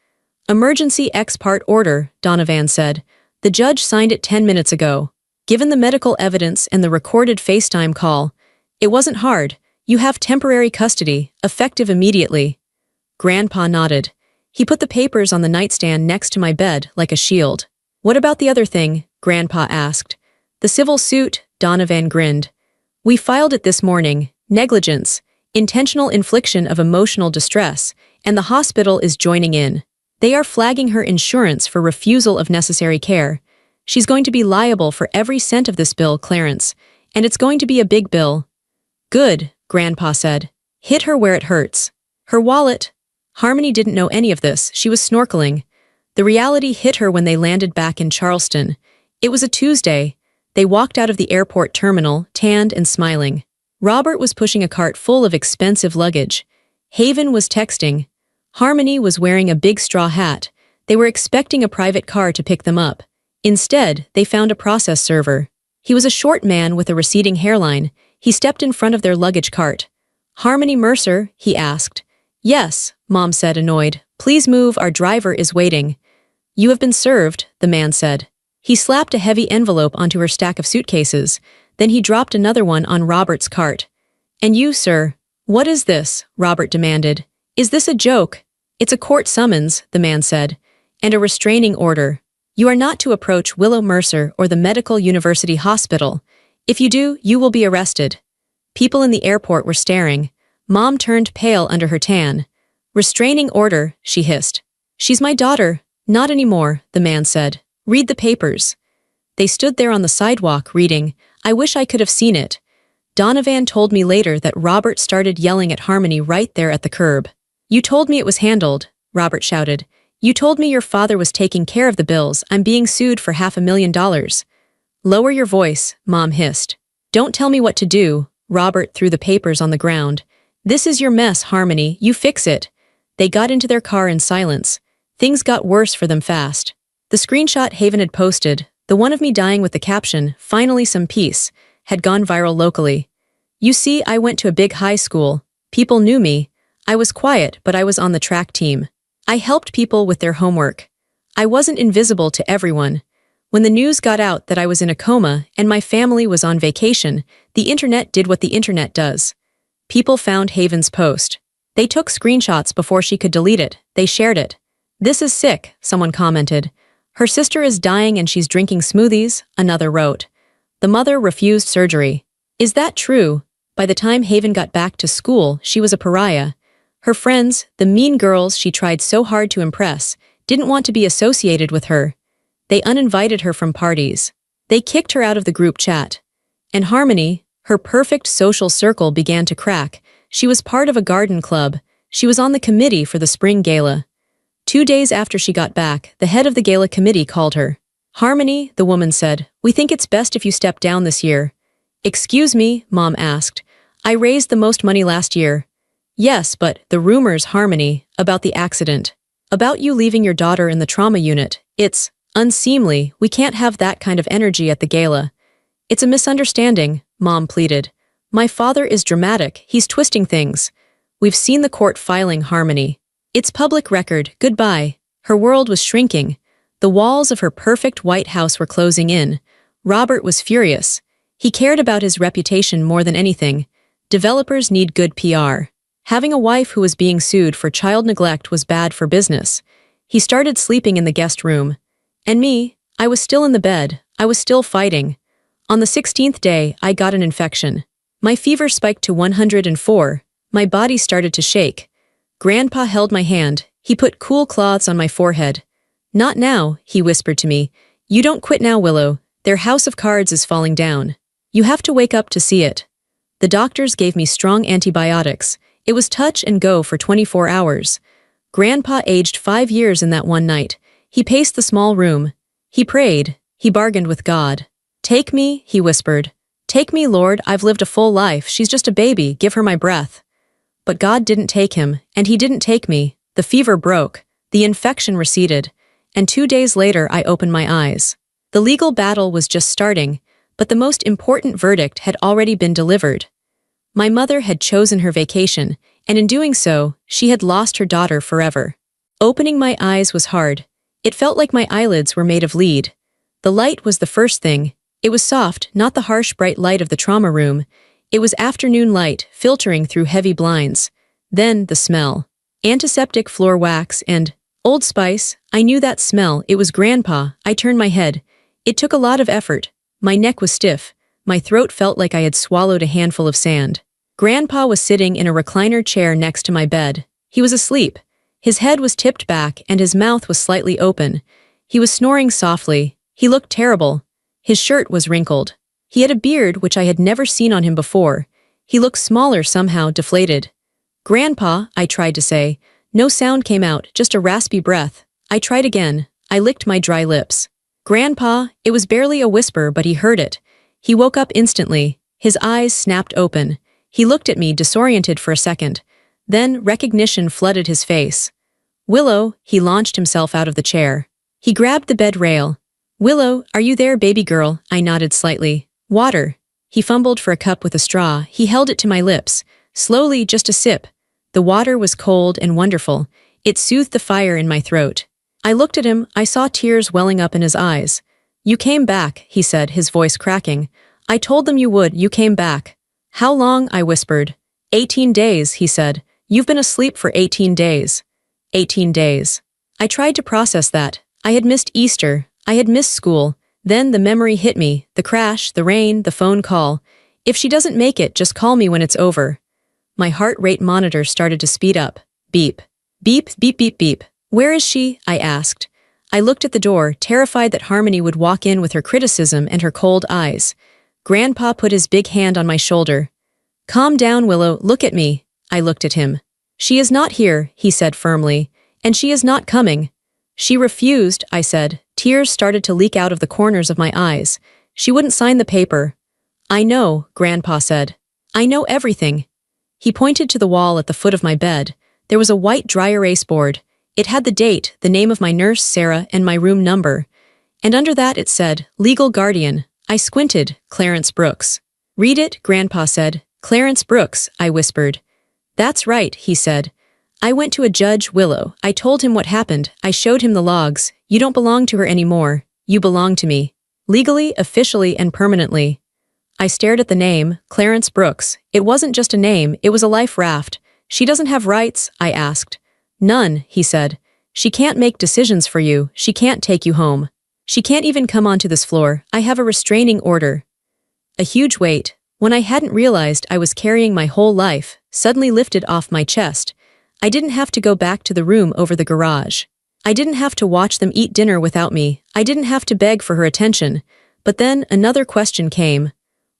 Emergency ex parte order, Donovan said. The judge signed it 10 minutes ago. Given the medical evidence and the recorded FaceTime call, it wasn't hard. You have temporary custody, effective immediately. Grandpa nodded. He put the papers on the nightstand next to my bed like a shield. What about the other thing? Grandpa asked. The civil suit, Donovan grinned. We filed it this morning. Negligence, intentional infliction of emotional distress, and the hospital is joining in. They are flagging her insurance for refusal of necessary care. She's going to be liable for every cent of this bill, Clarence, and it's going to be a big bill. Good, Grandpa said. Hit her where it hurts. Her wallet. Harmony didn't know any of this. She was snorkeling. The reality hit her when they landed back in Charleston. It was a Tuesday. They walked out of the airport terminal, tanned and smiling. Robert was pushing a cart full of expensive luggage. Haven was texting. Harmony was wearing a big straw hat. They were expecting a private car to pick them up. Instead, they found a process server. He was a short man with a receding hairline. He stepped in front of their luggage cart. Harmony Mercer, he asked. Yes, Mom said, annoyed. Please move, our driver is waiting. You have been served, the man said. He slapped a heavy envelope onto her stack of suitcases. Then he dropped another one on Robert's cart. And you, sir, what is this? Robert demanded. Is this a joke? It's a court summons, the man said, and a restraining order. You are not to approach Willow Mercer or the Medical University Hospital. If you do, you will be arrested. People in the airport were staring. Mom turned pale under her tan. Restraining order, she hissed. She's my daughter. Not anymore, the man said. Read the papers. They stood there on the sidewalk reading. I wish I could have seen it. Donovan told me later that Robert started yelling at Harmony right there at the curb. You told me it was handled, Robert shouted. You told me your father was taking care of the bills. I'm being sued for $500,000. Lower your voice, Mom hissed. Don't tell me what to do. Robert threw the papers on the ground. This is your mess, Harmony. You fix it. They got into their car in silence. Things got worse for them fast. The screenshot Haven had posted, the one of me dying with the caption, "Finally some peace," had gone viral locally. You see, I went to a big high school. People knew me. I was quiet, but I was on the track team. I helped people with their homework. I wasn't invisible to everyone. When the news got out that I was in a coma and my family was on vacation, the internet did what the internet does. People found Haven's post. They took screenshots before she could delete it. They shared it. This is sick, someone commented. Her sister is dying and she's drinking smoothies, another wrote. The mother refused surgery. Is that true? By the time Haven got back to school, she was a pariah. Her friends, the mean girls she tried so hard to impress, didn't want to be associated with her. They uninvited her from parties. They kicked her out of the group chat. And Harmony, her perfect social circle began to crack. She was part of a garden club. She was on the committee for the spring gala. 2 days after she got back, the head of the gala committee called her. Harmony, the woman said, we think it's best if you step down this year. Excuse me, Mom asked. I raised the most money last year. Yes, but the rumors, Harmony, about the accident. About you leaving your daughter in the trauma unit. It's unseemly. We can't have that kind of energy at the gala. It's a misunderstanding, Mom pleaded. My father is dramatic. He's twisting things. We've seen the court filing, Harmony. It's public record. Goodbye. Her world was shrinking. The walls of her perfect white house were closing in. Robert was furious. He cared about his reputation more than anything. Developers need good PR. Having a wife who was being sued for child neglect was bad for business. He started sleeping in the guest room. And me, I was still in the bed. I was still fighting. On the 16th day, I got an infection. My fever spiked to 104. My body started to shake. Grandpa held my hand. He put cool cloths on my forehead. Not now, he whispered to me. You don't quit now, Willow. Their house of cards is falling down. You have to wake up to see it. The doctors gave me strong antibiotics. It was touch and go for 24 hours. Grandpa aged 5 years in that one night. He paced the small room. He prayed. He bargained with God. Take me, he whispered. Take me, Lord, I've lived a full life. She's just a baby. Give her my breath. But God didn't take him, and he didn't take me. The fever broke. The infection receded. And 2 days later, I opened my eyes. The legal battle was just starting, but the most important verdict had already been delivered. My mother had chosen her vacation, and in doing so, she had lost her daughter forever. Opening my eyes was hard. It felt like my eyelids were made of lead. The light was the first thing. It was soft, not the harsh bright light of the trauma room. It was afternoon light, filtering through heavy blinds. Then the smell. Antiseptic floor wax and Old Spice. I knew that smell. It was Grandpa. I turned my head. It took a lot of effort. My neck was stiff. My throat felt like I had swallowed a handful of sand. Grandpa was sitting in a recliner chair next to my bed. He was asleep. His head was tipped back and his mouth was slightly open. He was snoring softly. He looked terrible. His shirt was wrinkled. He had a beard which I had never seen on him before. He looked smaller somehow, deflated. "Grandpa," I tried to say. No sound came out, just a raspy breath. I tried again. I licked my dry lips. "Grandpa," it was barely a whisper, but he heard it. He woke up instantly. His eyes snapped open. He looked at me, disoriented for a second. Then recognition flooded his face. "Willow," he launched himself out of the chair. He grabbed the bed rail. "Willow, are you there, baby girl?" I nodded slightly. "Water." He fumbled for a cup with a straw. He held it to my lips. Slowly, just a sip. The water was cold and wonderful. It soothed the fire in my throat. I looked at him. I saw tears welling up in his eyes. "You came back," he said, his voice cracking. "I told them you would. You came back." "How long?" I whispered. 18 days, he said. "You've been asleep for 18 days. 18 days. I tried to process that. I had missed Easter. I had missed school. Then the memory hit me, the crash, the rain, the phone call. "If she doesn't make it, just call me when it's over." My heart rate monitor started to speed up. Beep. Beep, beep, beep, beep. "Where is she?" I asked. I looked at the door, terrified that Harmony would walk in with her criticism and her cold eyes. Grandpa put his big hand on my shoulder. "Calm down, Willow, look at me." I looked at him. "She is not here," he said firmly. "And she is not coming." "She refused," I said. Tears started to leak out of the corners of my eyes. "She wouldn't sign the paper." "I know," Grandpa said. "I know everything." He pointed to the wall at the foot of my bed. There was a white dry erase board. It had the date, the name of my nurse, Sarah, and my room number. And under that it said, "Legal Guardian." I squinted, "Clarence Brooks." "Read it," Grandpa said. "Clarence Brooks," I whispered. "That's right," he said. "I went to a judge, Willow. I told him what happened. I showed him the logs. You don't belong to her anymore. You belong to me. Legally, officially, and permanently." I stared at the name, Clarence Brooks. It wasn't just a name, it was a life raft. "She doesn't have rights?" I asked. "None," he said. "She can't make decisions for you. She can't take you home. She can't even come onto this floor. I have a restraining order." A huge weight, when I hadn't realized I was carrying my whole life, suddenly lifted off my chest. I didn't have to go back to the room over the garage. I didn't have to watch them eat dinner without me. I didn't have to beg for her attention. But then another question came.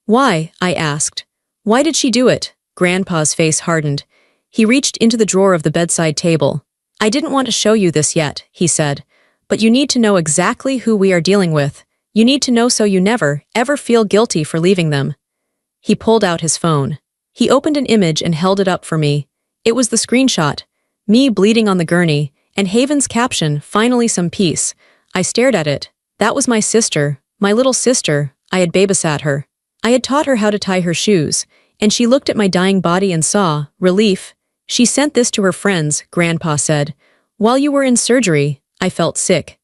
"Why?" I asked. "Why did she do it?" Grandpa's face hardened. He reached into the drawer of the bedside table. "I didn't want to show you this yet," he said. "But you need to know exactly who we are dealing with. You need to know so you never, ever feel guilty for leaving them." He pulled out his phone. He opened an image and held it up for me. It was the screenshot. Me bleeding on the gurney, and Haven's caption, "Finally some peace." I stared at it. That was my sister, my little sister. I had babysat her. I had taught her how to tie her shoes, and she looked at my dying body and saw relief. "She sent this to her friends," Grandpa said. "While you were in surgery." I felt sick.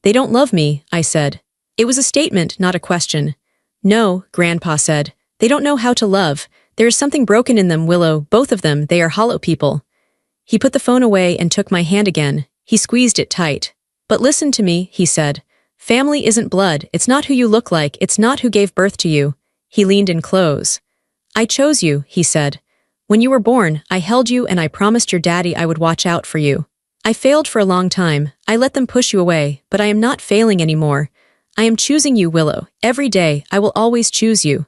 "They don't love me," I said. It was a statement, not a question. "No," Grandpa said. "They don't know how to love. There is something broken in them, Willow, both of them. They are hollow people." He put the phone away and took my hand again. He squeezed it tight. "But listen to me," he said. "Family isn't blood. It's not who you look like. It's not who gave birth to you." He leaned in close. "I chose you," he said. "When you were born, I held you and I promised your daddy I would watch out for you. I failed for a long time. I let them push you away, but I am not failing anymore. I am choosing you, Willow. Every day, I will always choose you."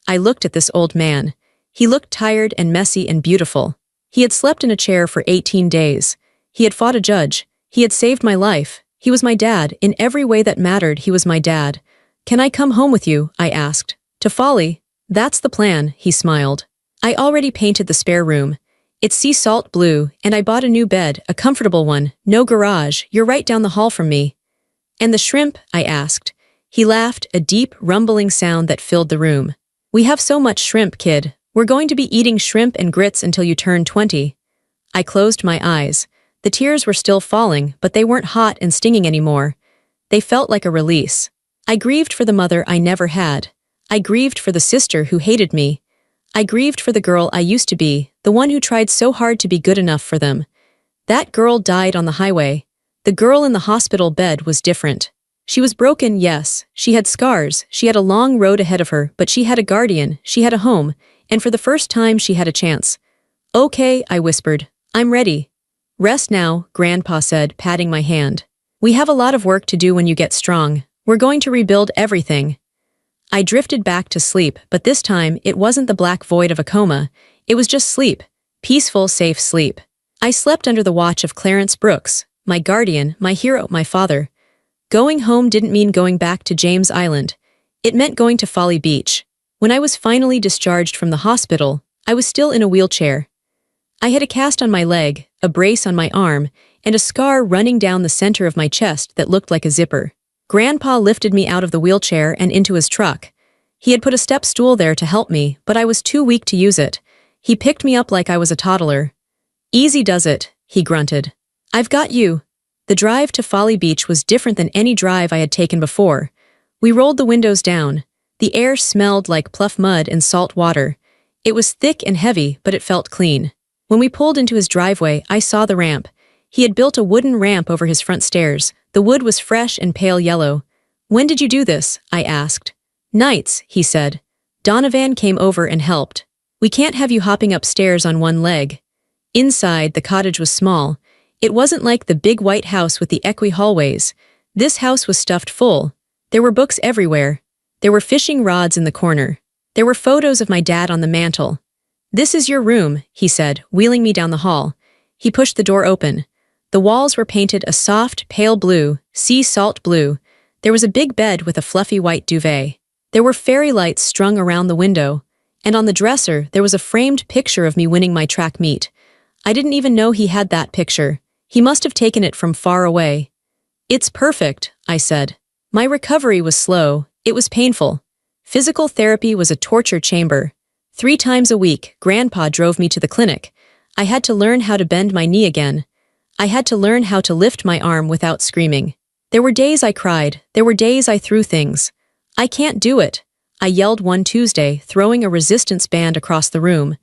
I looked at this old man. He looked tired and messy and beautiful. He had slept in a chair for 18 days. He had fought a judge. He had saved my life. He was my dad. In every way that mattered, he was my dad. "Can I come home with you?" I asked. "To Folly?" "That's the plan," he smiled. "I already painted the spare room. It's sea salt blue, and I bought a new bed, a comfortable one, no garage, you're right down the hall from me." "And the shrimp?" I asked. He laughed, a deep, rumbling sound that filled the room. "We have so much shrimp, kid. We're going to be eating shrimp and grits until you turn 20. I closed my eyes. The tears were still falling, but they weren't hot and stinging anymore. They felt like a release. I grieved for the mother I never had. I grieved for the sister who hated me. I grieved for the girl I used to be, the one who tried so hard to be good enough for them. That girl died on the highway. The girl in the hospital bed was different. She was broken, yes. She had scars. She had a long road ahead of her, but she had a guardian. She had a home. And for the first time, she had a chance. Okay, I whispered. I'm ready. Rest now, Grandpa said, patting my hand. We have a lot of work to do when you get strong. We're going to rebuild everything. I drifted back to sleep, but this time it wasn't the black void of a coma. It was just sleep. Peaceful, safe sleep. I slept under the watch of Clarence Brooks, my guardian, my hero, my father. Going home didn't mean going back to James Island. It meant going to Folly Beach. When I was finally discharged from the hospital, I was still in a wheelchair. I had a cast on my leg, a brace on my arm, and a scar running down the center of my chest that looked like a zipper. Grandpa lifted me out of the wheelchair and into his truck. He had put a step stool there to help me, but I was too weak to use it. He picked me up like I was a toddler. Easy does it, he grunted. I've got you. The drive to Folly Beach was different than any drive I had taken before. We rolled the windows down. The air smelled like pluff mud and salt water. It was thick and heavy, but it felt clean. When we pulled into his driveway, I saw the ramp. He had built a wooden ramp over his front stairs. The wood was fresh and pale yellow. When did you do this? I asked. Nights, he said. Donovan came over and helped. We can't have you hopping upstairs on one leg. Inside, the cottage was small. It wasn't like the big white house with the equi hallways. This house was stuffed full. There were books everywhere. There were fishing rods in the corner. There were photos of my dad on the mantel. This is your room, he said, wheeling me down the hall. He pushed the door open. The walls were painted a soft, pale blue, sea salt blue. There was a big bed with a fluffy white duvet. There were fairy lights strung around the window. And on the dresser, there was a framed picture of me winning my track meet. I didn't even know he had that picture. He must have taken it from far away. It's perfect, I said. My recovery was slow. It was painful. Physical therapy was a torture chamber. 3 times a week, Grandpa drove me to the clinic. I had to learn how to bend my knee again. I had to learn how to lift my arm without screaming. There were days I cried. There were days I threw things. I can't do it, I yelled one Tuesday, throwing a resistance band across the room.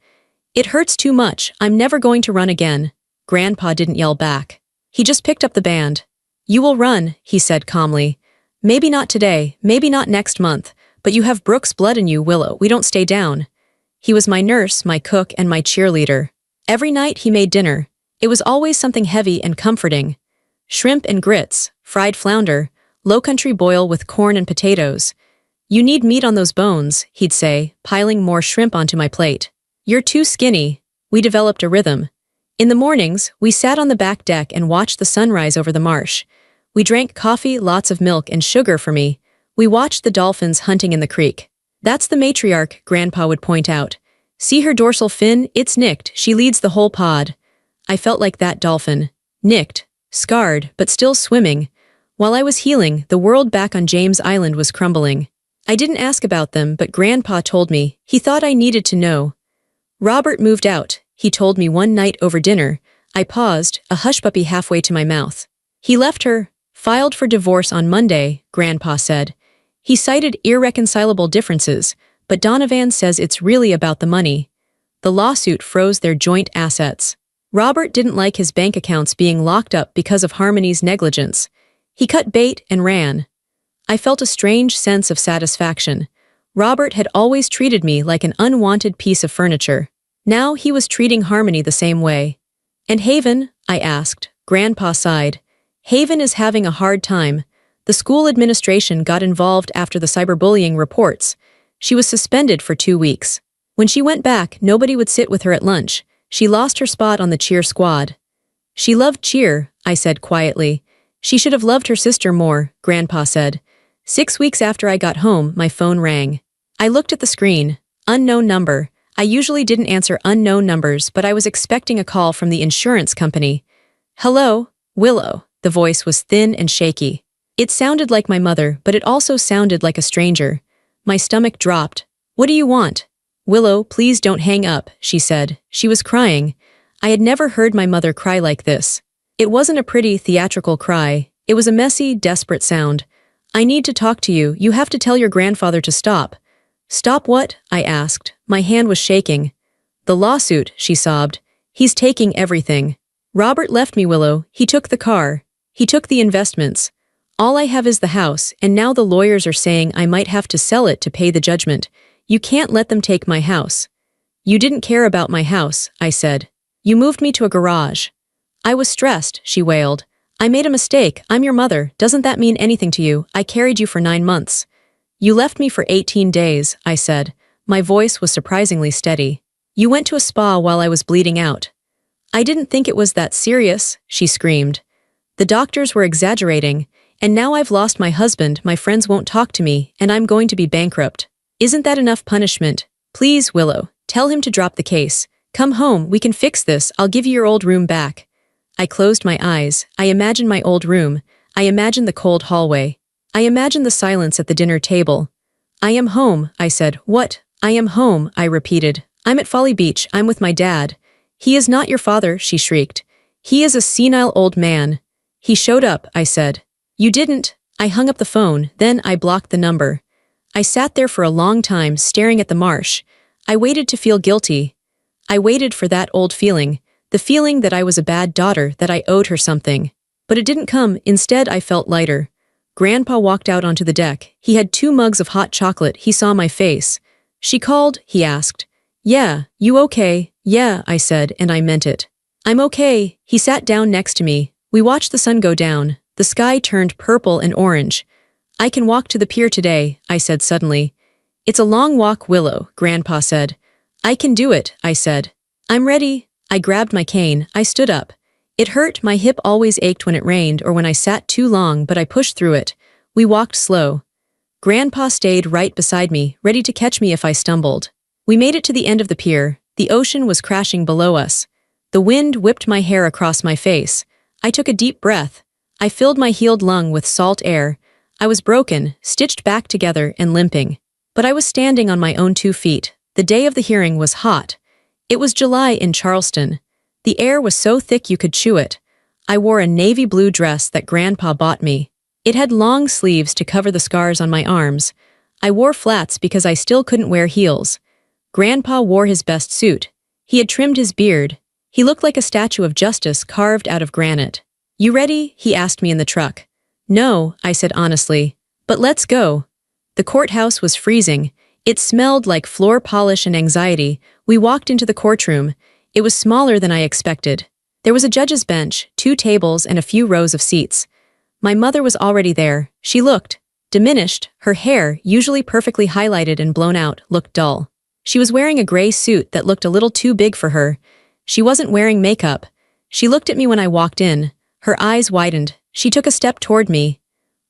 It hurts too much. I'm never going to run again. Grandpa didn't yell back. He just picked up the band. You will run, he said calmly. Maybe not today, maybe not next month, but you have Brooks' blood in you, Willow. We don't stay down. He was my nurse, my cook, and my cheerleader. Every night he made dinner. It was always something heavy and comforting. Shrimp and grits, fried flounder, low-country boil with corn and potatoes. You need meat on those bones, he'd say, piling more shrimp onto my plate. You're too skinny. We developed a rhythm. In the mornings, we sat on the back deck and watched the sunrise over the marsh. We drank coffee, lots of milk, and sugar for me. We watched the dolphins hunting in the creek. That's the matriarch, Grandpa would point out. See her dorsal fin? It's nicked. She leads the whole pod. I felt like that dolphin. Nicked, scarred, but still swimming. While I was healing, the world back on James Island was crumbling. I didn't ask about them, but Grandpa told me. He thought I needed to know. Robert moved out, he told me one night over dinner. I paused, a hushpuppy halfway to my mouth. He left her, filed for divorce on Monday, Grandpa said. He cited irreconcilable differences, but Donovan says it's really about the money. The lawsuit froze their joint assets. Robert didn't like his bank accounts being locked up because of Harmony's negligence. He cut bait and ran. I felt a strange sense of satisfaction. Robert had always treated me like an unwanted piece of furniture. Now he was treating Harmony the same way. And Haven? I asked. Grandpa sighed. Haven is having a hard time. The school administration got involved after the cyberbullying reports. She was suspended for 2 weeks. When she went back, nobody would sit with her at lunch. She lost her spot on the cheer squad. She loved cheer, I said quietly. She should have loved her sister more, Grandpa said. 6 weeks after I got home, my phone rang. I looked at the screen. Unknown number. I usually didn't answer unknown numbers, but I was expecting a call from the insurance company. Hello, Willow. The voice was thin and shaky. It sounded like my mother, but it also sounded like a stranger. My stomach dropped. What do you want? "Willow, please don't hang up," she said. She was crying. I had never heard my mother cry like this. It wasn't a pretty, theatrical cry. It was a messy, desperate sound. "I need to talk to you. You have to tell your grandfather to stop." "Stop what?" I asked. My hand was shaking. "The lawsuit," she sobbed. "He's taking everything. Robert left me, Willow. He took the car. He took the investments. All I have is the house, and now the lawyers are saying I might have to sell it to pay the judgment. You can't let them take my house." "You didn't care about my house," I said. "You moved me to a garage." "I was stressed," she wailed. "I made a mistake. I'm your mother. Doesn't that mean anything to you? I carried you for 9 months." "You left me for 18 days, I said. My voice was surprisingly steady. "You went to a spa while I was bleeding out." "I didn't think it was that serious," she screamed. "The doctors were exaggerating, and now I've lost my husband, my friends won't talk to me, and I'm going to be bankrupt. Isn't that enough punishment? Please, Willow, tell him to drop the case. Come home, we can fix this, I'll give you your old room back." I closed my eyes. I imagined my old room. I imagined the cold hallway. I imagined the silence at the dinner table. "I am home," I said. "What? I am home," I repeated. "I'm at Folly Beach. I'm with my dad." "He is not your father," she shrieked. "He is a senile old man." "He showed up," I said. "You didn't." I hung up the phone, then I blocked the number. I sat there for a long time, staring at the marsh. I waited to feel guilty. I waited for that old feeling, the feeling that I was a bad daughter, that I owed her something. But it didn't come. Instead, I felt lighter. Grandpa walked out onto the deck. He had 2 mugs of hot chocolate. He saw my face. "She called?" he asked. "Yeah, you okay?" "Yeah," I said, and I meant it. "I'm okay." He sat down next to me. We watched the sun go down. The sky turned purple and orange. "I can walk to the pier today," I said suddenly. "It's a long walk, Willow," Grandpa said. "I can do it," I said. "I'm ready." I grabbed my cane. I stood up. It hurt. My hip always ached when it rained or when I sat too long, but I pushed through it. We walked slow. Grandpa stayed right beside me, ready to catch me if I stumbled. We made it to the end of the pier. The ocean was crashing below us. The wind whipped my hair across my face. I took a deep breath. I filled my healed lung with salt air. I was broken, stitched back together, and limping. But I was standing on my own 2 feet. The day of the hearing was hot. It was July in Charleston. The air was so thick you could chew it. I wore a navy blue dress that Grandpa bought me. It had long sleeves to cover the scars on my arms. I wore flats because I still couldn't wear heels. Grandpa wore his best suit. He had trimmed his beard. He looked like a statue of justice carved out of granite. "You ready?" he asked me in the truck. "No," I said honestly. "But let's go." The courthouse was freezing. It smelled like floor polish and anxiety. We walked into the courtroom. It was smaller than I expected. There was a judge's bench, 2 tables, and a few rows of seats. My mother was already there. She looked diminished. Her hair, usually perfectly highlighted and blown out, looked dull. She was wearing a gray suit that looked a little too big for her. She wasn't wearing makeup. She looked at me when I walked in. Her eyes widened. She took a step toward me.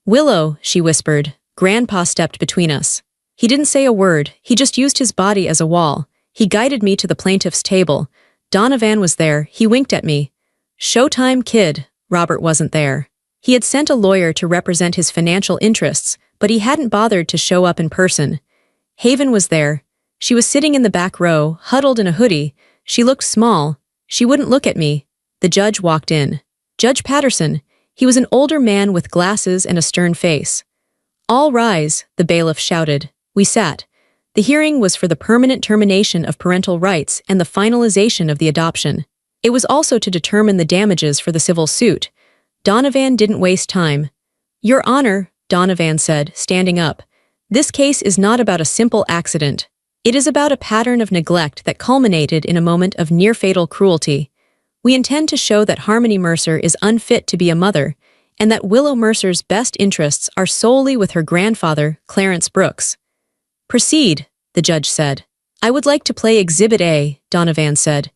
"Willow," she whispered. Grandpa stepped between us. He didn't say a word. He just used his body as a wall. He guided me to the plaintiff's table. Donovan was there. He winked at me. "Showtime, kid." Robert wasn't there. He had sent a lawyer to represent his financial interests, but he hadn't bothered to show up in person. Haven was there. She was sitting in the back row, huddled in a hoodie. She looked small. She wouldn't look at me. The judge walked in. Judge Patterson. He was an older man with glasses and a stern face. "All rise," the bailiff shouted. We sat. The hearing was for the permanent termination of parental rights and the finalization of the adoption. It was also to determine the damages for the civil suit. Donovan didn't waste time. "Your Honor," Donovan said, standing up, "this case is not about a simple accident. It is about a pattern of neglect that culminated in a moment of near-fatal cruelty. We intend to show that Harmony Mercer is unfit to be a mother, and that Willow Mercer's best interests are solely with her grandfather, Clarence Brooks." "Proceed," the judge said. "I would like to play Exhibit A," Donovan said.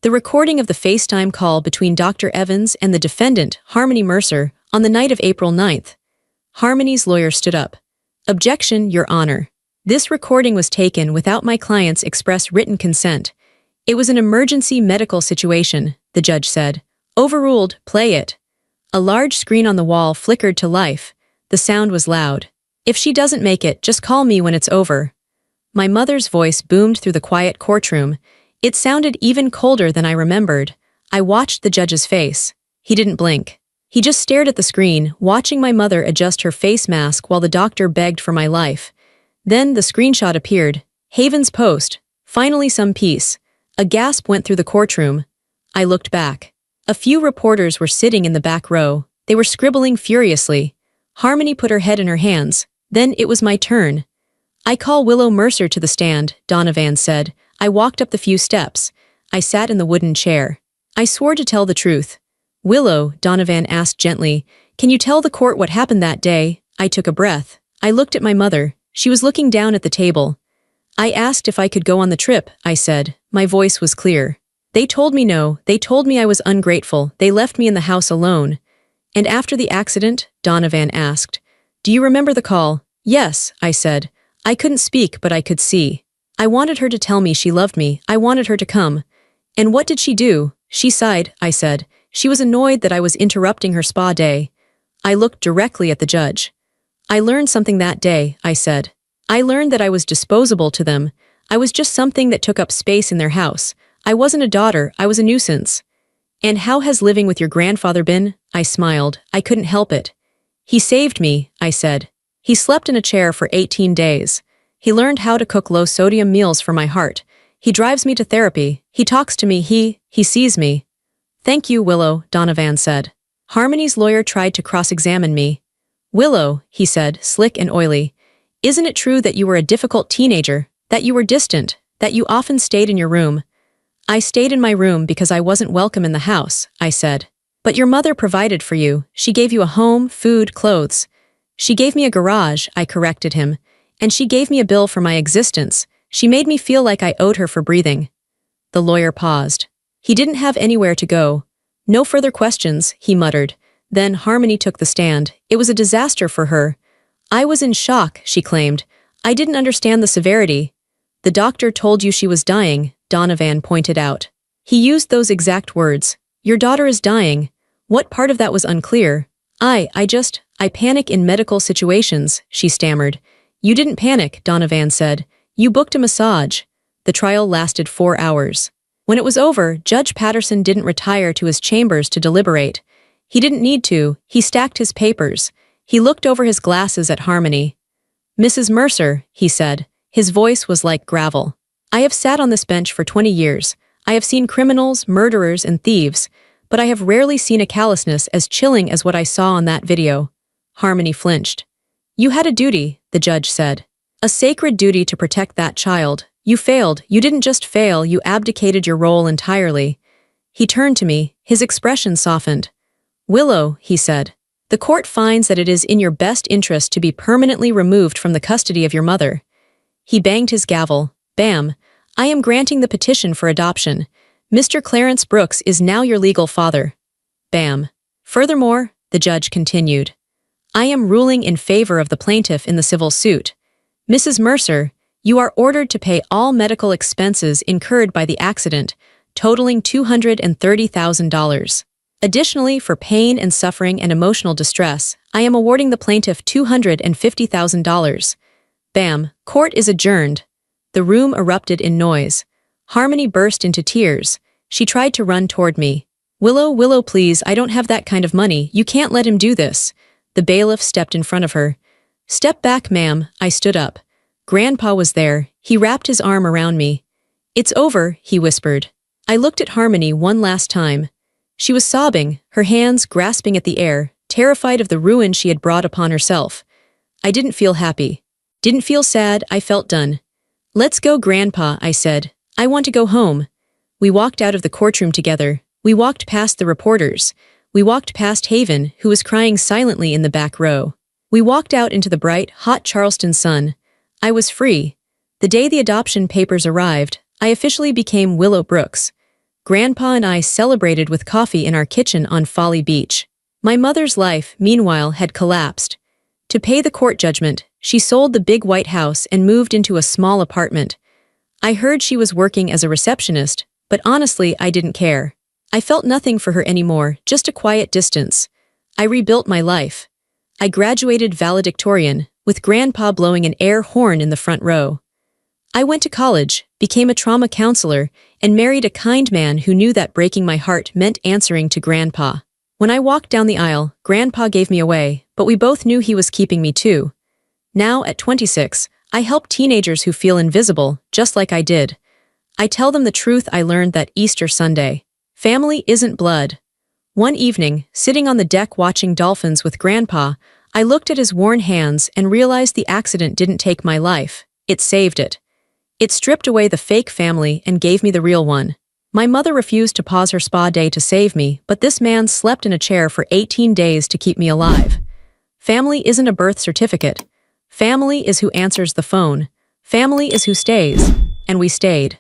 The recording of the FaceTime call between Dr. Evans and the defendant, Harmony Mercer, on the night of April 9th. Harmony's lawyer stood up. "Objection, Your Honor. This recording was taken without my client's express written consent. It was an emergency medical situation," the judge said. "Overruled, play it." A large screen on the wall flickered to life. The sound was loud. "If she doesn't make it, just call me when it's over." My mother's voice boomed through the quiet courtroom. It sounded even colder than I remembered. I watched the judge's face. He didn't blink. He just stared at the screen, watching my mother adjust her face mask while the doctor begged for my life. Then the screenshot appeared. Haven's post. Finally some peace. A gasp went through the courtroom. I looked back. A few reporters were sitting in the back row. They were scribbling furiously. Harmony put her head in her hands. Then it was my turn. "I call Willow Mercer to the stand," Donovan said. I walked up the few steps. I sat in the wooden chair. I swore to tell the truth. "Willow," Donovan asked gently, "can you tell the court what happened that day?" I took a breath. I looked at my mother. She was looking down at the table. "I asked if I could go on the trip," I said. My voice was clear. "They told me no. They told me I was ungrateful. They left me in the house alone." "And after the accident?" Donovan asked. "Do you remember the call?" "Yes," I said. I couldn't speak, but I could see. I wanted her to tell me she loved me. I wanted her to come. "And what did she do?" "She sighed," I said. "She was annoyed that I was interrupting her spa day." I looked directly at the judge. "I learned something that day," I said. "I learned that I was disposable to them. I was just something that took up space in their house. I wasn't a daughter, I was a nuisance." "And how has living with your grandfather been?" I smiled. I couldn't help it. "He saved me," I said. "He slept in a chair for 18 days. He learned how to cook low-sodium meals for my heart. He drives me to therapy. He talks to me. He sees me." "Thank you, Willow," Donovan said. Harmony's lawyer tried to cross-examine me. "Willow," he said, slick and oily, "isn't it true that you were a difficult teenager, that you were distant, that you often stayed in your room?" "I stayed in my room because I wasn't welcome in the house," I said. "But your mother provided for you. She gave you a home, food, clothes." "She gave me a garage," I corrected him. "And she gave me a bill for my existence. She made me feel like I owed her for breathing." The lawyer paused. He didn't have anywhere to go. "No further questions," he muttered. Then Harmony took the stand. "It was a disaster for her." "I was in shock," she claimed. "I didn't understand the severity." "The doctor told you she was dying," Donovan pointed out. He used those exact words. "Your daughter is dying." What part of that was unclear? I panic in medical situations," she stammered. "You didn't panic," Donovan said. "You booked a massage." The trial lasted 4 hours. When it was over, Judge Patterson didn't retire to his chambers to deliberate. He didn't need to. He stacked his papers. He looked over his glasses at Harmony. "Mrs. Mercer," he said. His voice was like gravel. "I have sat on this bench for 20 years. I have seen criminals, murderers, and thieves, but I have rarely seen a callousness as chilling as what I saw on that video." Harmony flinched. "You had a duty," the judge said. "A sacred duty to protect that child. You failed. You didn't just fail, you abdicated your role entirely." He turned to me. His expression softened. "Willow," he said, "the court finds that it is in your best interest to be permanently removed from the custody of your mother." He banged his gavel. Bam. "I am granting the petition for adoption. Mr. Clarence Brooks is now your legal father." Bam. "Furthermore," the judge continued, "I am ruling in favor of the plaintiff in the civil suit. Mrs. Mercer, you are ordered to pay all medical expenses incurred by the accident, totaling $230,000. Additionally, for pain and suffering and emotional distress, I am awarding the plaintiff $250,000. Bam. Court is adjourned. The room erupted in noise. Harmony burst into tears. She tried to run toward me. Willow, please, I don't have that kind of money. You can't let him do this." The bailiff stepped in front of her. "Step back, ma'am." I stood up. Grandpa was there. He wrapped his arm around me. "It's over," he whispered. I looked at Harmony one last time. She was sobbing, her hands grasping at the air, terrified of the ruin she had brought upon herself. I didn't feel happy. Didn't feel sad, I felt done. "Let's go, Grandpa," I said. "I want to go home." We walked out of the courtroom together. We walked past the reporters. We walked past Haven, who was crying silently in the back row. We walked out into the bright, hot Charleston sun. I was free. The day the adoption papers arrived, I officially became Willow Brooks. Grandpa and I celebrated with coffee in our kitchen on Folly Beach. My mother's life, meanwhile, had collapsed. To pay the court judgment, she sold the big white house and moved into a small apartment. I heard she was working as a receptionist, but honestly, I didn't care. I felt nothing for her anymore, just a quiet distance. I rebuilt my life. I graduated valedictorian, with Grandpa blowing an air horn in the front row. I went to college, became a trauma counselor, and married a kind man who knew that breaking my heart meant answering to Grandpa. When I walked down the aisle, Grandpa gave me away, but we both knew he was keeping me too. Now, at 26, I help teenagers who feel invisible, just like I did. I tell them the truth I learned that Easter Sunday. Family isn't blood. One evening, sitting on the deck watching dolphins with Grandpa, I looked at his worn hands and realized the accident didn't take my life. It saved it. It stripped away the fake family and gave me the real one. My mother refused to pause her spa day to save me, but this man slept in a chair for 18 days to keep me alive. Family isn't a birth certificate. Family is who answers the phone. Family is who stays. And we stayed.